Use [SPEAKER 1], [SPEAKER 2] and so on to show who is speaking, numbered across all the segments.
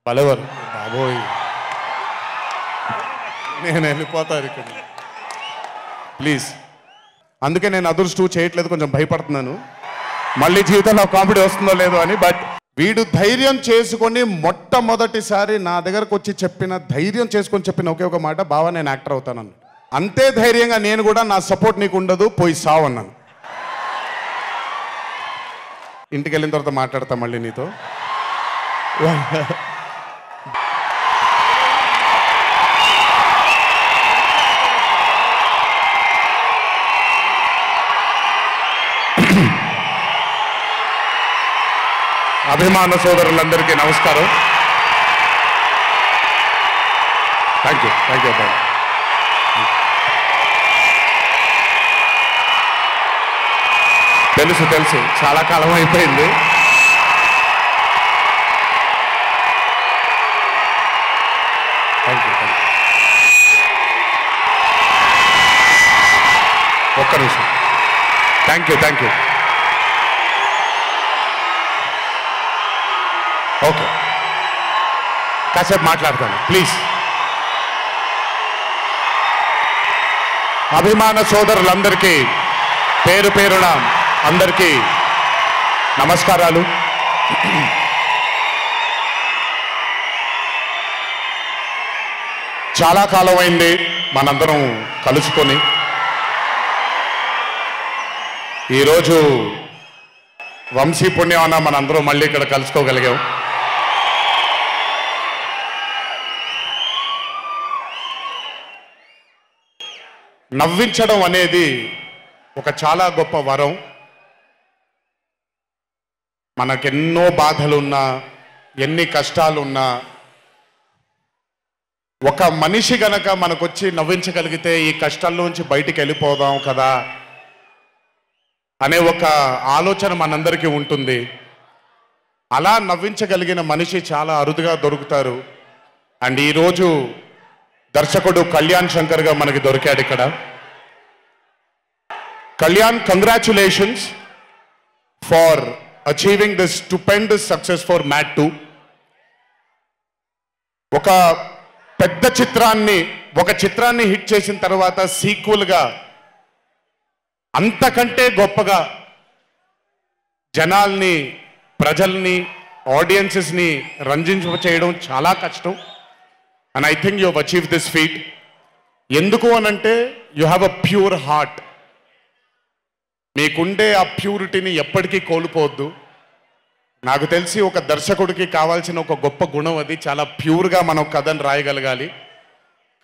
[SPEAKER 1] బలవర్ బాబోయ్ నేను వెళ్ళిపోతాను ఇక్కడ ప్లీజ్. అందుకే నేను అదర్స్ 2 చేయట్లేదు, కొంచెం భయపడుతున్నాను మళ్ళీ జీవితంలో కామెడీ వస్తుందో లేదో అని. బట్ వీడు ధైర్యం చేసుకొని మొట్టమొదటిసారి నా దగ్గరకు వచ్చి ధైర్యం చేసుకొని చెప్పిన ఒకే ఒక మాట, బావా నేను యాక్టర్ అవుతానని. అంతే ధైర్యంగా నేను కూడా నా సపోర్ట్ నీకు ఉండదు, పోయి సావు అన్నాను. ఇంటికి వెళ్ళిన తర్వాత మాట్లాడతా మళ్ళీ నీతో. అభిమాన సోదరులందరికీ నమస్కారం. థ్యాంక్ యూ అబ్బాయి. తెలుసు చాలా కాలం అయిపోయింది. Thank you. ఒక్క నిమిషం. Thank you. ఓకే, కాసేపు మాట్లాడతాను ప్లీజ్. అభిమాన సోదరులందరికీ పేరు పేరున అందరికీ నమస్కారాలు. చాలా కాలం అయింది మనందరం కలుసుకొని. ఈరోజు వంశీ పుణ్యమాన మనందరం మళ్ళీ ఇక్కడ కలుసుకోగలిగాం. నవ్వించడం అనేది ఒక చాలా గొప్ప వరం. మనకెన్నో బాధలున్నా, ఎన్ని కష్టాలున్నా, ఒక మనిషి గనక మనకొచ్చి నవ్వించగలిగితే ఈ కష్టాల్లోంచి బయటికి వెళ్ళిపోదాం కదా అనే ఒక ఆలోచన మనందరికీ ఉంటుంది. అలా నవ్వించగలిగిన మనిషి చాలా అరుదుగా దొరుకుతారు. అండ్ ఈరోజు దర్శకుడు కళ్యాణ్ శంకర్గా మనకి దొరికాడు ఇక్కడ. Kalyan, congratulations far achieving this stupendous success for mad 2. ఒక పెద్ద చిత్రాన్ని హిట్ చేసిన తర్వాత సీక్వెల్గా అంతకంటే గొప్పగా జనాల్ని, ప్రజల్ని, ఆడియన్సెస్ని రంజింపచేయడం చాలా కష్టం. And I think you have achieved this feat. ఎందుకు అనంటే you have a pure heart. మీకుండే ఆ ప్యూరిటీని ఎప్పటికీ కోల్పోవద్దు. నాకు తెలిసి ఒక దర్శకుడికి కావాల్సిన ఒక గొప్ప గుణం అది. చాలా ప్యూర్గా మనం కథను రాయగలగాలి.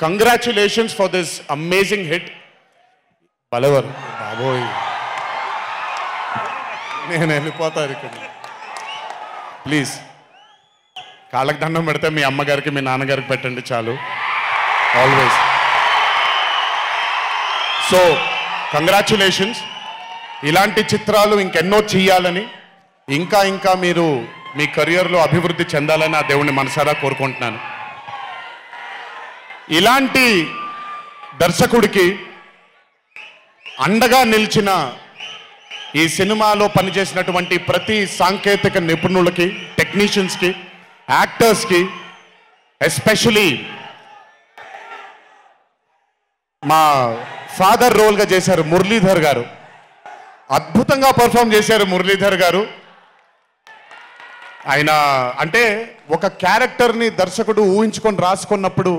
[SPEAKER 1] Congratulations for this amazing hit. బలవర్ బాబోయ్ నేను వెళ్ళిపోతాను ఇక్కడ ప్లీజ్. కాళ్ళకి దండం పెడితే మీ అమ్మగారికి, మీ నాన్నగారికి పెట్టండి చాలు, ఆల్వేస్. So congratulations. ఇలాంటి చిత్రాలు ఇంకెన్నో చేయాలని, ఇంకా మీరు మీ కెరియర్లో అభివృద్ధి చెందాలని ఆ దేవుణ్ణి మనసారా కోరుకుంటున్నాను. ఇలాంటి దర్శకుడికి అండగా నిలిచిన ఈ సినిమాలో పనిచేసినటువంటి ప్రతి సాంకేతిక నిపుణులకి, టెక్నీషియన్స్కి, యాక్టర్స్కి, ఎస్పెషలీ మా ఫాదర్ రోల్గా చేశారు మురళీధర్ గారు. అద్భుతంగా పర్ఫామ్ చేశారు మురళీధర్ గారు. ఆయన అంటే ఒక క్యారెక్టర్ని దర్శకుడు ఊహించుకొని రాసుకున్నప్పుడు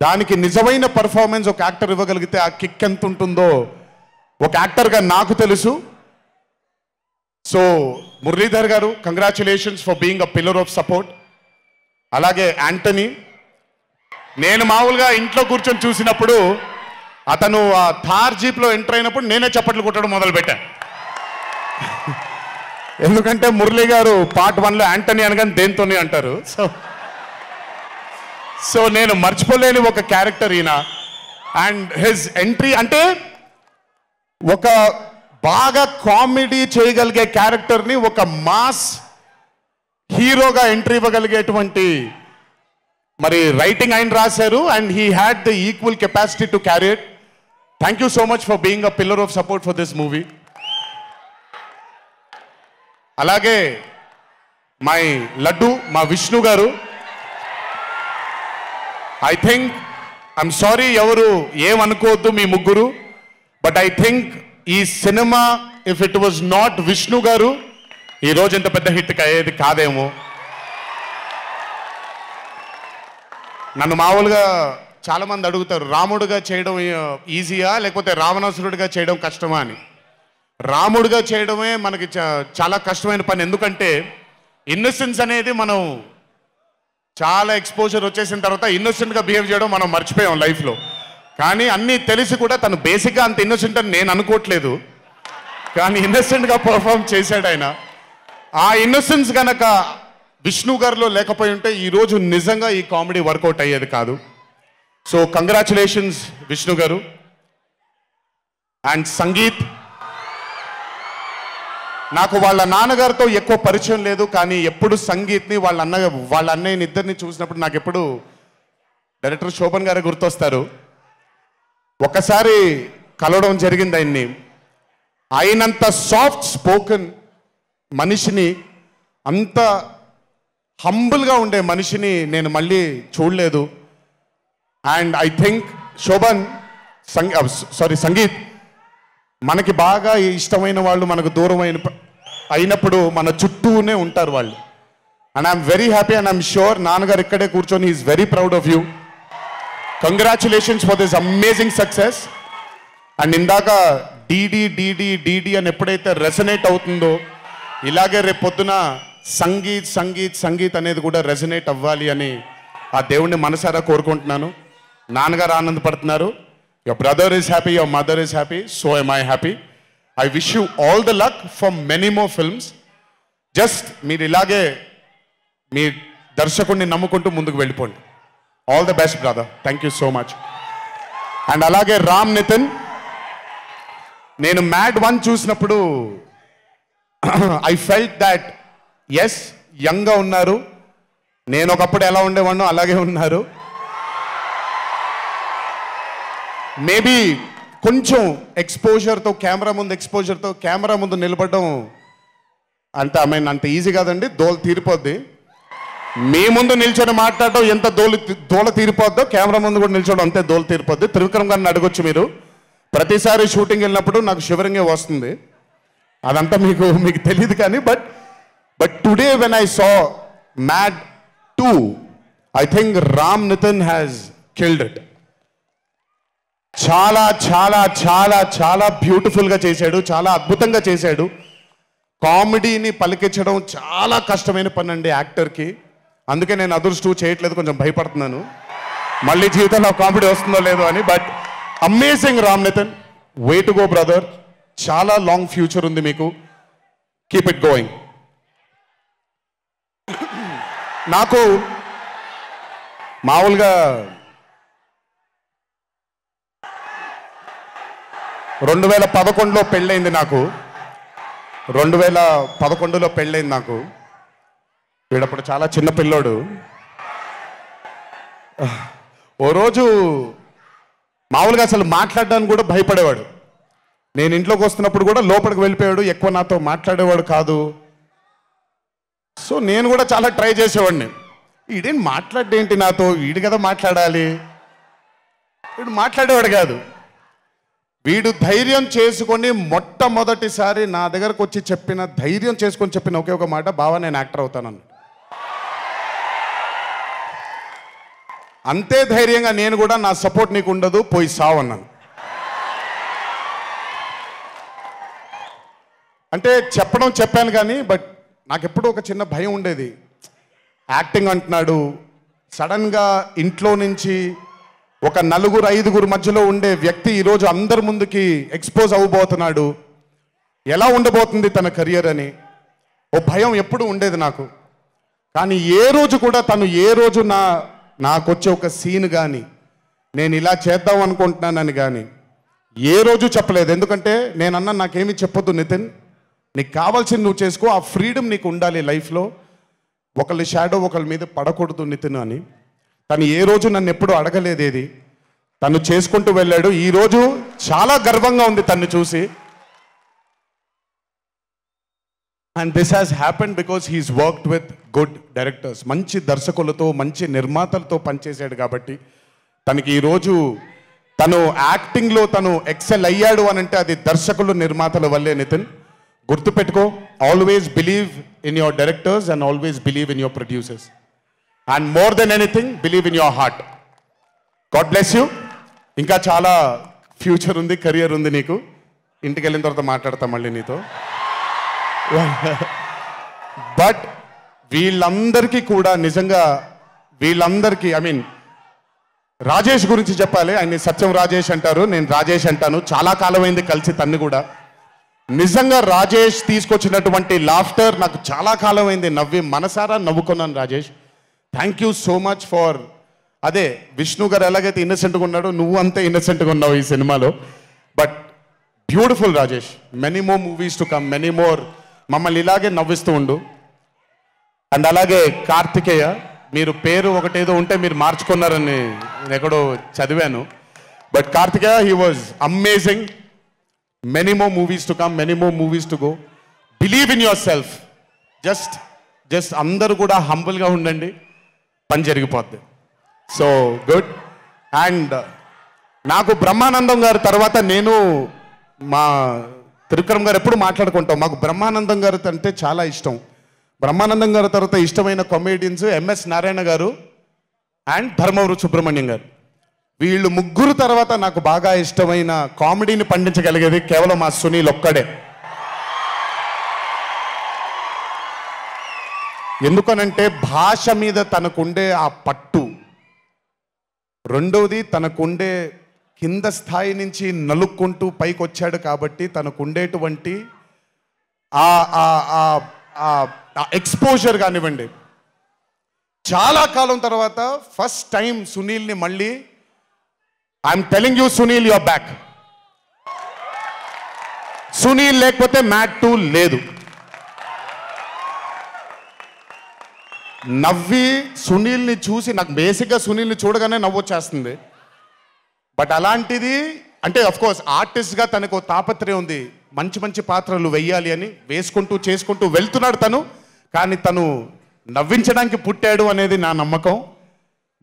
[SPEAKER 1] దానికి నిజమైన పర్ఫార్మెన్స్ ఒక యాక్టర్ ఇవ్వగలిగితే ఆ కిక్ ఎంత ఉంటుందో ఒక యాక్టర్గా నాకు తెలుసు. సో మురళీధర్ గారు, congratulations for being a pillar of support. అలాగే యాంటనీ, నేను మామూలుగా ఇంట్లో కూర్చొని చూసినప్పుడు అతను ఆ థార్ జీప్లో ఎంటర్ అయినప్పుడు నేనే చప్పట్లు కొట్టడం మొదలుపెట్టాను. ఎందుకంటే మురళీ గారు పార్ట్ 1లో యాంటనీ అనగానే దేంతోనే అంటారు. సో నేను మర్చిపోలేని ఒక క్యారెక్టర్ ఈయన. అండ్ హిజ్ ఎంట్రీ అంటే ఒక బాగా కామెడీ చేయగలిగే క్యారెక్టర్ని ఒక మాస్ హీరోగా ఎంట్రీ ఇవ్వగలిగేటువంటి మరి రైటింగ్ ఆయన రాశారు. And he had the equal capacity to carry it. Thank you so much for being a pillar of support for this movie. అలాగే మై లడ్డు, మా విష్ణు గారు, ఐ థింక్ ఐఎమ్ సారీ ఎవరు ఏమనుకోవద్దు మీ ముగ్గురు, బట్ ఐ థింక్ ఈ cinema if it was not Vishnu గారు ఈ రోజు ఇంత పెద్ద హిట్ అయ్యేది కాదేమో. నన్ను మామూలుగా చాలా మంది అడుగుతారు, రాముడుగా చేయడం ఈజీయా లేకపోతే రావణాసురుడిగా చేయడం కష్టమా అని. రాముడుగా చేయడమే మనకి చాలా కష్టమైన పని. ఎందుకంటే ఇన్నోసెన్స్ అనేది మనం చాలా ఎక్స్పోజర్ వచ్చేసిన తర్వాత ఇన్నోసెంట్గా బిహేవ్ చేయడం మనం మర్చిపోయాం లైఫ్లో. కానీ అన్నీ తెలిసి కూడా తను బేసిక్గా అంత ఇన్నోసెంట్ అని నేను అనుకోవట్లేదు, కానీ ఇన్నోసెంట్గా పర్ఫామ్ చేశాడు ఆయన. ఆ ఇన్నోసెన్స్ కనుక విష్ణు గారిలో లేకపోయి ఉంటే ఈరోజు నిజంగా ఈ కామెడీ వర్కౌట్ అయ్యేది కాదు. సో కంగ్రాచులేషన్స్ విష్ణు గారు. అండ్ సంగీత్, నాకు వాళ్ళ నాన్నగారితో ఎక్కువ పరిచయం లేదు, కానీ ఎప్పుడు సంగీత్ని వాళ్ళ అన్నయ్యని ఇద్దరిని చూసినప్పుడు నాకు ఎప్పుడు డైరెక్టర్ శోభన్ గారే గుర్తొస్తారు. ఒక్కసారి కలవడం జరిగింది ఆయన్ని. అయినంత సాఫ్ట్ స్పోకెన్ మనిషిని, అంత హంబుల్గా ఉండే మనిషిని నేను మళ్ళీ చూడలేదు. And I think Shobhan Sangeet, మనకి బాగా ఇష్టమైన వాళ్ళు మనకు దూరం అయినప్పుడు మన చుట్టూనే ఉంటారు వాళ్ళు. And I'm very happy and I'm sure నాన్నగారు ఇక్కడే కూర్చొని is very proud of you. Congratulations for this amazing success. And ఇందాక డీడీ డీడీ డీడీ అని ఎప్పుడైతే రెసనేట్ అవుతుందో, ఇలాగే రేపు పొద్దున సంగీత్ సంగీత్ సంగీత్ అనేది కూడా రెసనేట్ అవ్వాలి అని ఆ దేవుణ్ణి మనసారా కోరుకుంటున్నాను. నాన్నగారు ఆనందపడుతున్నారు. Your brother is happy, your mother is happy, so am I happy. I wish you all the luck for many more films. Just మీరు ఇలాగే మీ దర్శకుడిని నమ్ముకుంటూ ముందుకు వెళ్ళిపోండి. All the best brother, thank you so much. And అలాగే రామ్ నితిన్, నేను mad 1 చూసినప్పుడు ఐ ఫెల్ట్ దాట్ ఎస్ యంగ్గా ఉన్నారు, నేను ఒకప్పుడు ఎలా ఉండేవాడినో అలాగే ఉన్నారు. మేబీ కొంచెం ఎక్స్పోజర్తో కెమెరా ముందు నిలబడడం అంత ఈజీ కాదండి, దోల తీరిపోద్ది. మీ ముందు నిల్చొని మాట్లాడడం ఎంత దోల తీరిపోద్దో, కెమెరా ముందు కూడా నిల్చోవడం అంతే దోల తీరిపోద్ది. త్రివిక్రమ్ గారిని అడగొచ్చు మీరు. ప్రతిసారి షూటింగ్ వెళ్ళినప్పుడు నాకు షివరింగే వస్తుంది, అదంతా మీకు తెలియదు. కానీ but today when I saw Mad 2, I think Ram Nitin has killed it. చాలా చాలా చాలా చాలా బ్యూటిఫుల్గా చేశాడు, చాలా అద్భుతంగా చేశాడు. కామెడీని పలికించడం చాలా కష్టమైన పని అండి యాక్టర్కి. అందుకే నేను అదర్స్ 2 చేయట్లేదు, కొంచెం భయపడుతున్నాను మళ్ళీ జీవితంలో కామెడీ వస్తుందో లేదో అని. But amazing Ram Nitin, way to go brother, చాలా లాంగ్ ఫ్యూచర్ ఉంది మీకు, కీప్ ఇట్ గోయింగ్. నాకు మామూలుగా 2011లో పెళ్ళైంది నాకు. 2011లో పెళ్ళైంది నాకు. వీడప్పుడు చాలా చిన్న పిల్లోడు. ఓ రోజు మామూలుగా అసలు మాట్లాడడానికి కూడా భయపడేవాడు. నేను ఇంట్లోకి వస్తున్నప్పుడు కూడా లోపలికి వెళ్ళిపోయాడు, ఎక్కువ నాతో మాట్లాడేవాడు కాదు. సో నేను కూడా చాలా ట్రై చేసేవాడిని. వీడేం మాట్లాడేంటి నాతో, వీడు కదా మాట్లాడాలి, వీడు మాట్లాడేవాడు కాదు. వీడు ధైర్యం చేసుకొని మొట్టమొదటిసారి నా దగ్గరకు వచ్చి ధైర్యం చేసుకొని చెప్పిన ఒకే ఒక మాట, బావా నేను యాక్టర్ అవుతానన్నాడు. అంతే ధైర్యంగా నేను కూడా నా సపోర్ట్ నీకు ఉండదు, పోయి సావు అన్నాను. అంటే చెప్పాను కానీ బట్ నాకు ఎప్పుడూ ఒక చిన్న భయం ఉండేది. యాక్టింగ్ అంటున్నాడు, సడన్గా ఇంట్లో నుంచి ఒక 4-5 మధ్యలో ఉండే వ్యక్తి ఈరోజు అందరి ముందుకి ఎక్స్పోజ్ అవ్వబోతున్నాడు, ఎలా ఉండబోతుంది తన కెరియర్ అని ఓ భయం ఎప్పుడు ఉండేది నాకు. కానీ ఏ రోజు కూడా తను నాకు వచ్చే ఒక సీన్ కానీ నేను ఇలా చేద్దాం అనుకుంటున్నానని కానీ ఏ రోజు చెప్పలేదు. ఎందుకంటే నేనన్నా నాకేమీ చెప్పొద్దు నితిన్, నీకు కావాల్సింది నువ్వు చేసుకో, ఆ ఫ్రీడమ్ నీకు ఉండాలి లైఫ్లో, ఒకళ్ళ షాడో ఒకళ్ళ మీద పడకూడదు నితిన్ అని. తను ఏ రోజు నన్ను ఎప్పుడు అడగలేదేది, తను చేసుకుంటూ వెళ్ళాడు. ఈరోజు చాలా గర్వంగా ఉంది తను చూసి. And this has happened because he's worked with good directors. మంచి దర్శకులతో మంచి నిర్మాతలతో పనిచేశాడు కాబట్టి తనకి ఈరోజు తను యాక్టింగ్లో తను ఎక్సెల్ అయ్యాడు అని అంటే అది దర్శకులు నిర్మాతల వల్లే. నితిన్, గుర్తుపెట్టుకో, always believe in your directors and always believe in your producers and more than anything believe in your heart. God bless you. ఇంకా చాలా ఫ్యూచర్ ఉంది, కెరియర్ ఉంది నీకు. ఇంటికి వెళ్ళిన తర్వాత మాట్లాడతాం మళ్ళీ నీతో. బట్ వీళ్ళందరికీ కూడా నిజంగా వీళ్ళందరికీ రాజేష్ గురించి చెప్పాలి. ఆయన సత్యం రాజేష్ అంటారు, నేను రాజేష్ అంటాను. చాలా కాలమైంది కలిసి తన్ని కూడా. నిజంగా రాజేష్ తీసుకొచ్చినటువంటి లాఫ్టర్ నాకు చాలా కాలమైంది, నవ్వి మనసారా నవ్వుకున్నాను. Rajesh, thank you so much for అదే విష్ణు గారు ఎలాగైతే ఇన్నసెంట్గా ఉన్నాడో నువ్వు అంతే ఇన్నసెంట్గా ఉన్నావు ఈ సినిమాలో. But beautiful Rajesh, many more movies to come, many more. మమ్మల్ని ఇలాగే నవ్విస్తూ ఉండు. అండ్ అలాగే కార్తికేయ, మీరు పేరు ఒకటేదో ఉంటే మీరు మార్చుకున్నారని నేను ఎక్కడో చదివాను. But Karthikeya, he was amazing. Many more movies to come, many more movies to go. Believe in your self. Just అందరూ కూడా హంబుల్గా ఉండండి, పని జరిగిపోద్ది. So good. అండ్ నాకు బ్రహ్మానందం గారి తర్వాత నేను మా త్రివిక్రమ్ గారు ఎప్పుడు మాట్లాడుకుంటాం. మాకు బ్రహ్మానందం గారు అంటే చాలా ఇష్టం. బ్రహ్మానందం గారి తర్వాత ఇష్టమైన కామెడియన్స్ ఎంఎస్ నారాయణ గారు అండ్ ధర్మవరం సుబ్రహ్మణ్యం గారు. వీళ్ళు ముగ్గురు తర్వాత నాకు బాగా ఇష్టమైన కామెడీని పండించగలిగేది కేవలం మా సునీల్ ఒక్కడే. ఎందుకనంటే భాష మీద తనకుండే ఆ పట్టు, రెండవది తనకుండే కింద స్థాయి నుంచి నలుక్కుంటూ పైకి వచ్చాడు కాబట్టి తనకుండేటువంటి ఎక్స్పోజర్ కానివ్వండి. చాలా కాలం తర్వాత ఫస్ట్ టైం సునీల్ని మళ్ళీ I'm telling you Sunil your back. Sunil లేకపోతే మ్యాట్ 2 లేదు. నవ్వి సునీల్ని చూసి నాకు బేసిక్గా సునీల్ని చూడగానే నవ్వొచ్చేస్తుంది. బట్ అలాంటిది అంటే అఫ్కోర్స్ ఆర్టిస్ట్గా తనకు తాపత్రయం ఉంది, మంచి మంచి పాత్రలు వెయ్యాలి అని వేసుకుంటూ చేసుకుంటూ వెళ్తున్నాడు తను. కానీ తను నవ్వించడానికి పుట్టాడు అనేది నా నమ్మకం.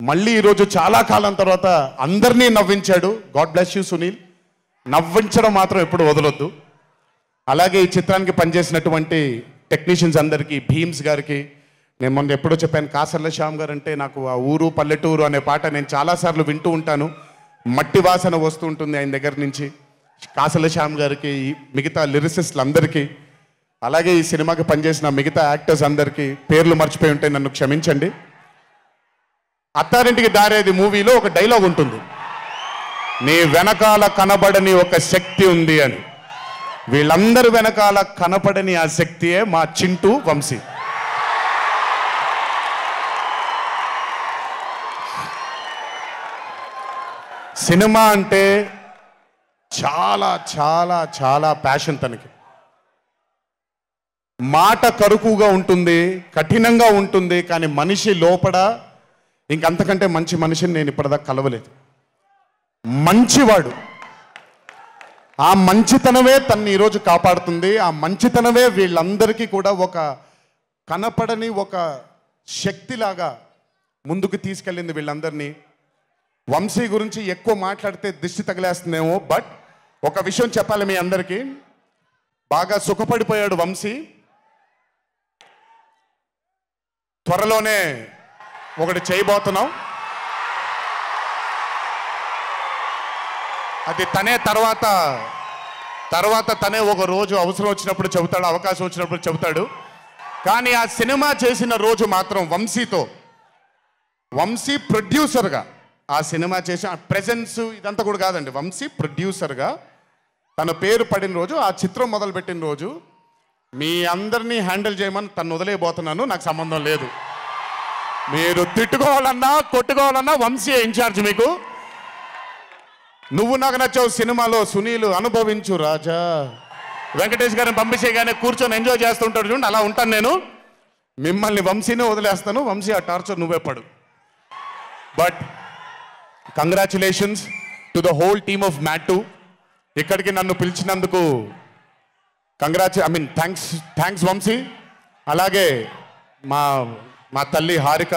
[SPEAKER 1] మళ్ళీ ఈరోజు చాలా కాలం తర్వాత అందరినీ నవ్వించాడు. God bless you Sunil. నవ్వించడం మాత్రం ఎప్పుడు వదలొద్దు. అలాగే ఈ చిత్రానికి పనిచేసినటువంటి టెక్నీషియన్స్ అందరికీ, భీమ్స్ గారికి, నేను మొన్న ఎప్పుడో చెప్పాను, కాసర్ల శ్యామ్ గారు అంటే నాకు ఆ ఊరు పల్లెటూరు అనే పాట నేను చాలాసార్లు వింటూ ఉంటాను. మట్టి వాసన వస్తూ ఉంటుంది ఆయన దగ్గర నుంచి. కాసర్ల శ్యామ్ గారికి, మిగతా లిరిసిస్టులు అందరికీ, అలాగే ఈ సినిమాకి పనిచేసిన మిగతా యాక్టర్స్ అందరికీ పేర్లు మర్చిపోయి ఉంటే నన్ను క్షమించండి. అత్తారింటికి దారేది మూవీలో ఒక డైలాగ్ ఉంటుంది, నీ వెనకాల కనబడని ఒక శక్తి ఉంది అని. వీళ్ళందరి వెనకాల కనపడని ఆ శక్తియే మా చింటూ వంశీ. సినిమా అంటే చాలా చాలా చాలా ప్యాషన్ తనకి. మాట కరుకుగా ఉంటుంది, కఠినంగా ఉంటుంది, కానీ మనిషి లోపల ఇంకంతకంటే మంచి మనిషిని నేను ఇప్పటిదాకా కలవలేదు. మంచివాడు. ఆ మంచితనమే తన్ని ఈరోజు కాపాడుతుంది. ఆ మంచితనమే వీళ్ళందరికీ కూడా ఒక కనపడని ఒక శక్తిలాగా ముందుకు తీసుకెళ్ళింది వీళ్ళందరినీ. వంశీ గురించి ఎక్కువ మాట్లాడితే దిష్టి తగిలేస్తుందేమో, బట్ ఒక విషయం చెప్పాలి మీ అందరికీ. బాగా సుఖపడిపోయాడు వంశీ. త్వరలోనే ఒకటి చేయబోతున్నాం. అది తనే తర్వాత తనే ఒక రోజు అవసరం వచ్చినప్పుడు చెబుతాడు, అవకాశం వచ్చినప్పుడు చెబుతాడు. కానీ ఆ సినిమా చేసిన రోజు మాత్రం వంశీతో, వంశీ ప్రొడ్యూసర్గా ఆ సినిమా చేసి ఆ ప్రెజెన్స్ ఇదంతా కూడా కాదండి, వంశీ ప్రొడ్యూసర్గా తన పేరు పడిన రోజు, ఆ చిత్రం మొదలుపెట్టిన రోజు, మీ అందరినీ హ్యాండిల్ చేయమని తను వదిలేయబోతున్నాను, నాకు సంబంధం లేదు. మీరు తిట్టుకోవాలన్నా కొట్టుకోవాలన్నా వంశీ ఇన్ఛార్జ్ మీకు. నువ్వు నాకు నచ్చావు సినిమాలో సునీల్ అనుభవించు రాజా, వెంకటేష్ గారిని పంపించేగానే కూర్చొని ఎంజాయ్ చేస్తుంటాడు చూడండి, అలా ఉంటాను నేను. మిమ్మల్ని వంశీనే వదిలేస్తాను, వంశీ ఆ టార్చర్ నువ్వే పడు. But congratulations to the whole team of Mad 2. ఇక్కడికి నన్ను పిలిచినందుకు థ్యాంక్స్ వంశీ. అలాగే మా తల్లి హారిక,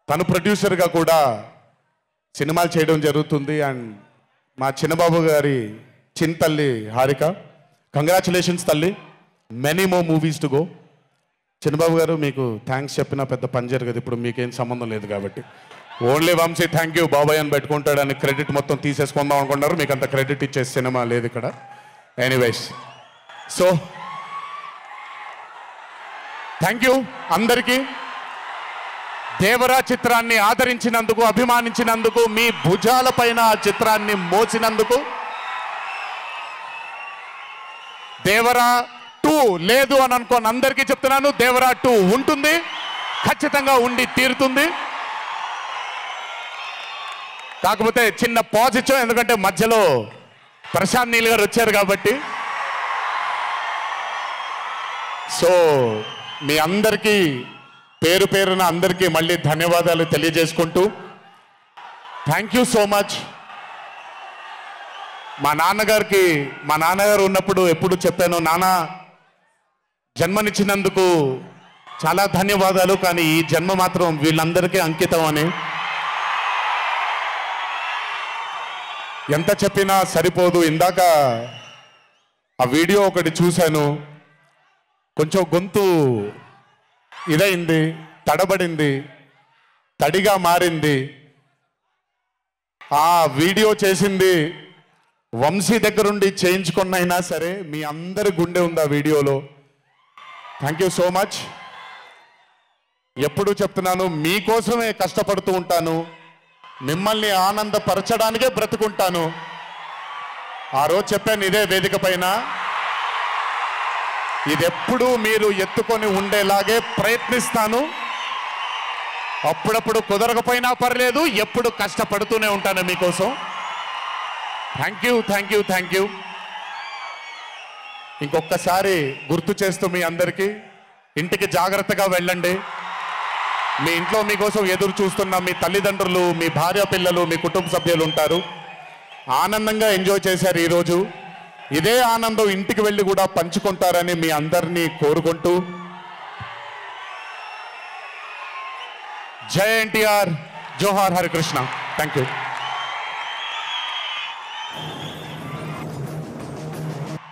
[SPEAKER 1] తను ప్రొడ్యూసర్గా కూడా సినిమాలు చేయడం జరుగుతుంది. అండ్ మా చిన్నబాబు గారి చిన్న తల్లి హారిక, కంగ్రాచులేషన్స్ తల్లి, many more movies to go. Chinnababu garu మీకు థ్యాంక్స్ చెప్పినా పెద్ద పని జరగదు, ఇప్పుడు మీకేం సంబంధం లేదు కాబట్టి. ఓన్లీ వంశీ థ్యాంక్ యూ బాబాయ్ అని పెట్టుకుంటాడని క్రెడిట్ మొత్తం తీసేసుకుందాం అనుకున్నారు. మీకు అంత క్రెడిట్ ఇచ్చే సినిమా లేదు ఇక్కడ. ఎనీవేస్, సో థ్యాంక్ యూ అందరికీ. దేవరా చిత్రాన్ని ఆదరించినందుకు, అభిమానించినందుకు, మీ భుజాల పైన ఆ చిత్రాన్ని మోసినందుకు. దేవరా 2 లేదు అని అనుకోని అందరికీ చెప్తున్నాను, దేవరా 2 ఉంటుంది, ఖచ్చితంగా ఉండి తీరుతుంది. కాకపోతే చిన్న పాజ్ ఇచ్చాం, ఎందుకంటే మధ్యలో ప్రశాంత్ నీల్ గారు వచ్చారు కాబట్టి. సో మీ అందరికీ పేరు పేరున అందరికీ మళ్ళీ ధన్యవాదాలు తెలియజేసుకుంటూ, థ్యాంక్ యూ సో మచ్. మా నాన్నగారు ఉన్నప్పుడు ఎప్పుడు చెప్పాను, నాన్న జన్మనిచ్చినందుకు చాలా ధన్యవాదాలు, కానీ ఈ జన్మ మాత్రం వీళ్ళందరికీ అంకితం అని. ఎంత చెప్పినా సరిపోదు. ఇందాక ఆ వీడియో ఒకటి చూశాను, కొంచెం గొంతు ఇదైంది, తడబడింది, తడిగా మారింది. ఆ వీడియో చేసింది వంశీ దగ్గరుండి చేయించుకున్నైనా సరే మీ అందరి గుండె ఉంది ఆ వీడియోలో. Thank you so much. ఎప్పుడు చెప్తున్నాను, మీకోసమే కష్టపడుతూ ఉంటాను, మిమ్మల్ని ఆనందపరచడానికే బ్రతుకుంటాను. ఆ రోజు చెప్పాను ఇదే వేదిక పైన, ఇదెప్పుడు మీరు ఎత్తుకొని ఉండేలాగే ప్రయత్నిస్తాను. అప్పుడప్పుడు కుదరకపోయినా పర్లేదు, ఎప్పుడు కష్టపడుతూనే ఉంటాను మీకోసం. Thank you, thank you, thank you. ఇంకొకసారి గుర్తు చేస్తూ మీ అందరికీ, ఇంటికి జాగ్రత్తగా వెళ్ళండి. మీ ఇంట్లో మీకోసం ఎదురు చూస్తున్న మీ తల్లిదండ్రులు, మీ భార్య పిల్లలు, మీ కుటుంబ సభ్యులు ఉంటారు. ఆనందంగా ఎంజాయ్ చేశారు ఈరోజు. ఇదే ఆనందం ఇంటికి వెళ్ళి కూడా పంచుకుంటారని మీ అందరినీ కోరుకుంటూ, జై ఎన్టీఆర్, జోహార్ హరికృష్ణ. Thank you.